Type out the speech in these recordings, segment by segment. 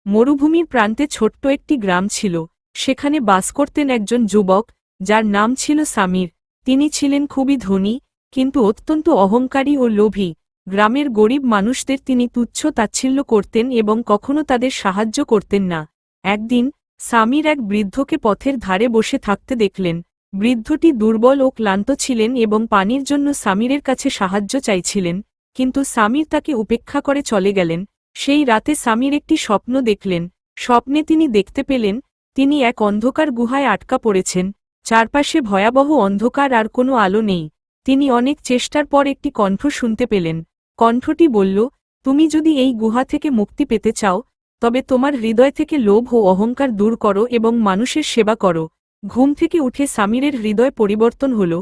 মরুভূমির প্রান্তে ছোট্ট একটি গ্রাম ছিল। সেখানে বাস করতেন একজন যুবক, যার নাম ছিল সামির। তিনি ছিলেন খুবই ধনী, কিন্তু অত্যন্ত অহংকারী ও লোভী। গ্রামের গরিব মানুষদের তিনি তুচ্ছ তাচ্ছিল্য করতেন এবং কখনো তাদের সাহায্য করতেন না। একদিন সামির এক বৃদ্ধকে পথের ধারে বসে থাকতে দেখলেন। বৃদ্ধটি দুর্বল ও ক্লান্ত ছিলেন এবং পানির জন্য সামিরের কাছে সাহায্য চাইছিলেন, কিন্তু সামির তাকে উপেক্ষা করে চলে গেলেন। সেই রাতে সামির একটি স্বপ্ন দেখলেন। স্বপ্নে তিনি দেখতে পেলেন তিনি এক অন্ধকার গুহায় আটকা পড়েছেন। চারপাশে ভয়াবহ অন্ধকার আর কোনো আলো নেই। তিনি অনেক চেষ্টার পর একটি কণ্ঠ শুনতে পেলেন। কণ্ঠটি বলল, তুমি যদি এই গুহা থেকে মুক্তি পেতে চাও, তবে তোমার হৃদয় থেকে লোভ ও অহংকার দূর করো এবং মানুষের সেবা করো। ঘুম থেকে উঠে সামিরের হৃদয় পরিবর্তন হল।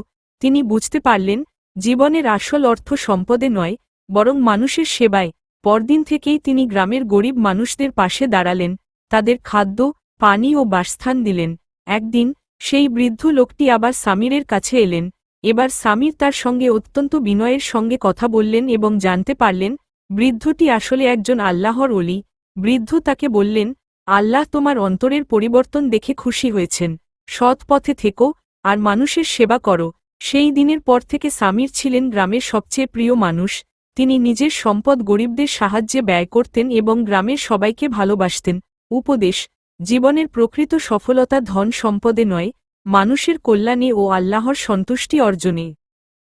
তিনি বুঝতে পারলেন জীবনের আসল অর্থ সম্পদে নয়, বরং মানুষের সেবায়। পরদিন থেকেই তিনি গ্রামের গরিব মানুষদের পাশে দাঁড়ালেন, তাদের খাদ্য, পানি ও বাসস্থান দিলেন। একদিন সেই বৃদ্ধ লোকটি আবার সামিরের কাছে এলেন। এবার সামির তার সঙ্গে অত্যন্ত বিনয়ের সঙ্গে কথা বললেন এবং জানতে পারলেন বৃদ্ধটি আসলে একজন আল্লাহর ওলি। বৃদ্ধ তাকে বললেন, আল্লাহ তোমার অন্তরের পরিবর্তন দেখে খুশি হয়েছেন। সৎ পথে থেকো আর মানুষের সেবা করো। সেই দিনের পর থেকে সামির ছিলেন গ্রামের সবচেয়ে প্রিয় মানুষ। তিনি নিজের সম্পদ গরিবদের সাহায্যে ব্যয় করতেন এবং গ্রামের সবাইকে ভালোবাসতেন। উপদেশ: জীবনের প্রকৃত সফলতা ধন সম্পদে নয়, মানুষের কল্যাণে ও আল্লাহর সন্তুষ্টি অর্জনে।